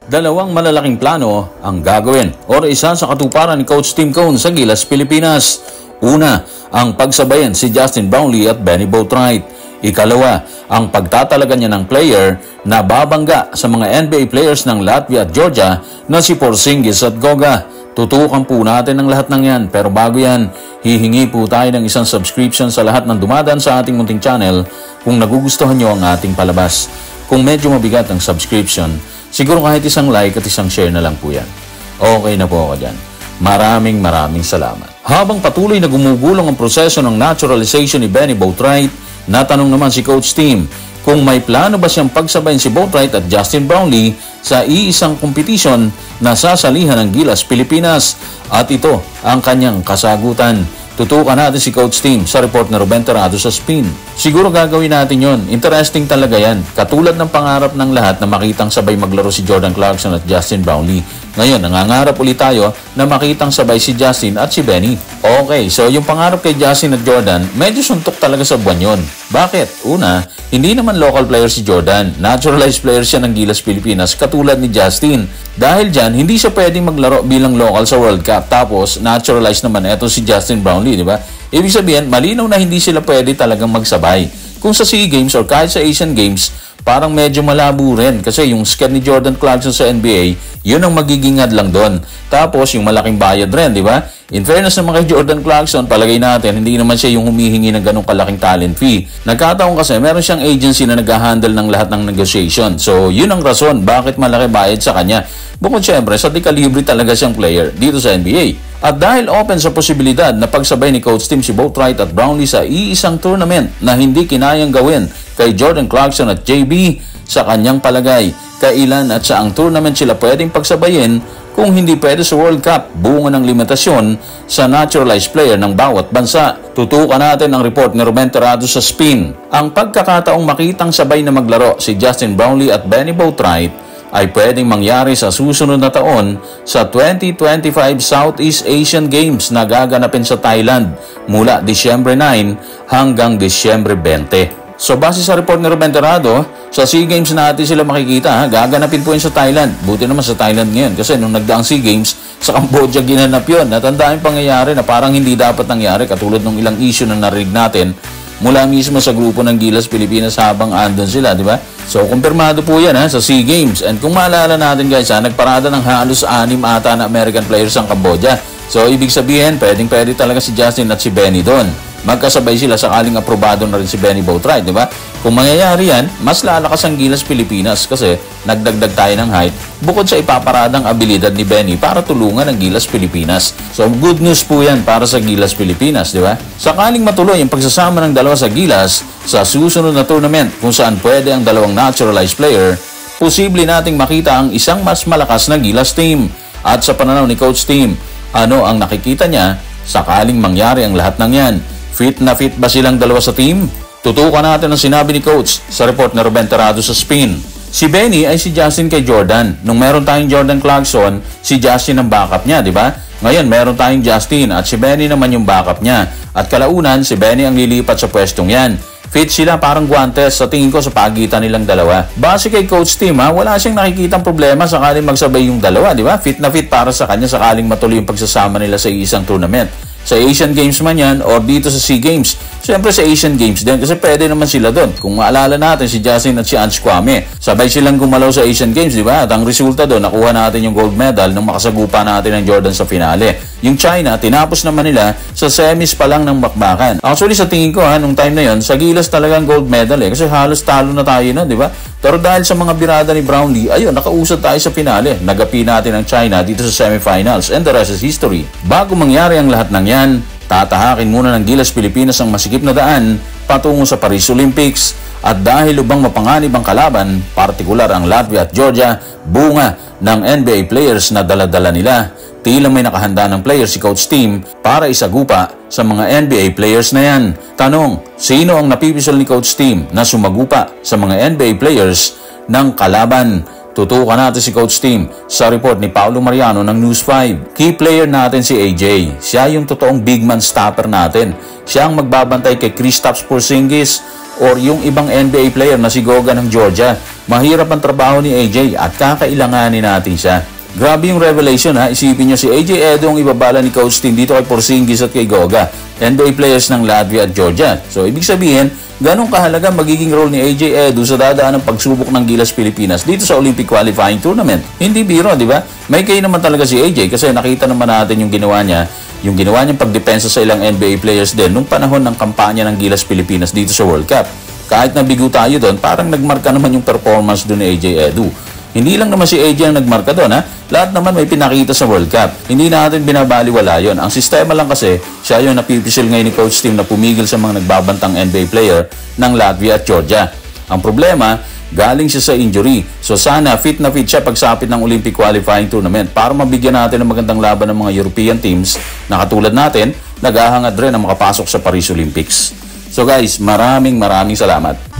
Dalawang malalaking plano ang gagawin o isa sa katuparan ni Coach Tim Cone sa Gilas, Pilipinas. Una, ang pagsabayan si Justin Brownlee at Benny Boatwright. Ikalawa, ang pagtatalaga niya ng player na babangga sa mga NBA players ng Latvia at Georgia na si Porzingis at Goga. Tutukan po natin ang lahat ng yan, pero bago yan, hihingi po tayo ng isang subscription sa lahat ng dumadaan sa ating munting channel kung nagugustuhan nyo ang ating palabas. Kung medyo mabigat ang subscription, siguro kahit isang like at isang share na lang po yan. Okay na po ako dyan. Maraming salamat. Habang patuloy na gumugulong ang proseso ng naturalization ni Benny Boatwright, natanong naman si Coach Tim kung may plano ba siyang pagsabayin si Boatwright at Justin Brownlee sa iisang kompetisyon na sasalihan ng Gilas, Pilipinas. At ito ang kanyang kasagutan. Tutukan natin si Coach Tim sa report na Ruben Terrado sa Spin. Siguro gagawin natin yon. Interesting talaga yan. Katulad ng pangarap ng lahat na makitang sabay maglaro si Jordan Clarkson at Justin Brownlee. Ngayon, nangangarap ulit tayo na makitang sabay si Justin at si Benny. Okay, so yung pangarap kay Justin at Jordan, medyo suntok talaga sa buwan yun. Bakit? Una, hindi naman local player si Jordan. Naturalized player siya ng Gilas, Pilipinas, katulad ni Justin. Dahil dyan, hindi siya pwedeng maglaro bilang local sa World Cup. Tapos, naturalized naman eto si Justin Brownlee, di ba? Ibig sabihin, malinaw na hindi sila pwede talagang magsabay. Kung sa SEA Games or kahit sa Asian Games, parang medyo malabo rin kasi yung sked ni Jordan Clarkson sa NBA, yun ang magiging hadlang doon. Tapos yung malaking bayad rin, di ba? In fairness naman kay Jordan Clarkson, palagay natin, hindi naman siya yung humihingi ng ganong kalaking talent fee. Nagkataon kasi meron siyang agency na nag-handle ng lahat ng negotiation. So yun ang rason bakit malaki bayad sa kanya. Bukod syempre, sa dekalibre talaga siyang player dito sa NBA. At dahil open sa posibilidad na pagsabay ni Coach Tim si Boatwright at Brownlee sa iisang tournament na hindi kinayang gawin kay Jordan Clarkson at JB, sa kanyang palagay, kailan at saang tournament sila pwedeng pagsabayin kung hindi pwede sa World Cup, bunga ng limitasyon sa naturalized player ng bawat bansa. Tutukan natin ang report ni Ruben Terrado sa Spin. Ang pagkakataong makitang sabay na maglaro si Justin Brownlee at Benny Boatwright ay pwedeng mangyari sa susunod na taon sa 2025 Southeast Asian Games na gaganapin sa Thailand mula Disyembre 9 hanggang Disyembre 20. So base sa report ni Ruben Terrado, sa SEA Games natin sila makikita, gaganapin po yun sa Thailand. Buti naman sa Thailand ngayon kasi nung nagdaang SEA Games, sa Cambodia ginanap yun. Natandaan yung pangyayari na parang hindi dapat nangyari katulad ng ilang issue na narinig natin mula mismo sa grupo ng Gilas Pilipinas habang andon sila, di ba? So, kumpirmado po yan sa SEA Games. And kung maalala natin guys, nagparada ng halos 6 ata na American players ang Cambodia. So, ibig sabihin, pwede talaga si Justin at si Benny doon. Magkasabay sila sakaling aprobado na rin si Benny Boatwright, di ba? Kung mangyayari yan, mas lalakas ang Gilas Pilipinas kasi nagdagdag tayo ng height bukod sa ipaparadang abilidad ni Benny para tulungan ang Gilas Pilipinas. So, good news po yan para sa Gilas Pilipinas, di ba? Sakaling matuloy ang pagsasama ng dalawa sa Gilas sa susunod na tournament kung saan pwede ang dalawang naturalized player, posible nating makita ang isang mas malakas na Gilas team. At sa pananaw ni Coach Tim, ano ang nakikita niya sakaling mangyari ang lahat ng yan? Fit na fit ba silang dalawa sa team? Tutukan natin ang sinabi ni Coach sa report na Ruben Terrado sa Spin. Si Benny ay si Justin kay Jordan. Nung meron tayong Jordan Clarkson, si Justin ang backup niya, di ba? Ngayon, meron tayong Justin at si Benny naman yung backup niya. At kalaunan, si Benny ang lilipat sa pwestong yan. Fit sila parang guantes sa tingin ko sa pagitan nilang dalawa. Base kay Coach Tim, wala siyang nakikitang problema sakaling magsabay yung dalawa, di ba? Fit na fit para sa kanya sakaling matuloy yung pagsasama nila sa isang tournament. Sa Asian Games man yan or dito sa SEA Games. Siyempre sa Asian Games din kasi pwede naman sila doon. Kung maalala natin si Justin at si Ange Kwame, sabay silang gumalaw sa Asian Games, di ba? At ang resulta doon, nakuha natin yung gold medal nung makasagupa natin ng Jordan sa finale. Yung China, tinapos naman nila sa semis pa lang ng bakbakan. Actually sa tingin ko nung time na yon, sa Gilas talagang gold medal kasi halos talo na tayo na, di ba? Pero dahil sa mga birada ni Brownlee, ayun, nakausad tayo sa finale. Nagapi natin ang China dito sa semifinals and the rest is history. Bago mangyari ang lahat ng yan, tatahakin muna ng Gilas Pilipinas ang masikip na daan patungo sa Paris Olympics. At dahil lubang mapanganib ang kalaban, partikular ang Latvia at Georgia, bunga ng NBA players na dala-dala nila, tila may nakahanda ng player si Coach Tim para isagupa sa mga NBA players na yan. Tanong, sino ang napipisol ni Coach Tim na sumagupa sa mga NBA players ng kalaban? Tutukan natin si Coach Tim sa report ni Paolo Mariano ng News 5. Key player natin si AJ. Siya yung totoong big man stopper natin. Siya ang magbabantay kay Kristaps Porzingis or yung ibang NBA player na si Goga ng Georgia. Mahirap ang trabaho ni AJ at kakailanganin natin siya. Grabe yung revelation ha. Isipin nyo si AJ Edo ang ibabala ni Coach Tim dito kay Porzingis at kay Goga, NBA players ng Latvia at Georgia. So ibig sabihin, ganong kahalaga magiging role ni AJ Edo sa dadaan ng pagsubok ng Gilas Pilipinas dito sa Olympic Qualifying Tournament. Hindi biro, di ba? May kayo naman talaga si AJ kasi nakita naman natin yung ginawa niyang pagdepensa sa ilang NBA players din nung panahon ng kampanya ng Gilas Pilipinas dito sa World Cup. Kahit nabigo tayo doon, parang nagmarka naman yung performance doon ni AJ Edo. Hindi lang naman si AJ ang nagmarka doon ha. Lahat naman may pinakita sa World Cup. Hindi natin binabaliwala yon. Ang sistema lang kasi, siya yung napipisil ngayon ni Coach Tim na pumigil sa mga nagbabantang NBA player ng Latvia at Georgia. Ang problema, galing siya sa injury. So sana fit na fit siya pagsapit ng Olympic Qualifying Tournament para mabigyan natin ng magandang laban ng mga European teams na katulad natin, naghahangad rin na makapasok sa Paris Olympics. So guys, maraming salamat.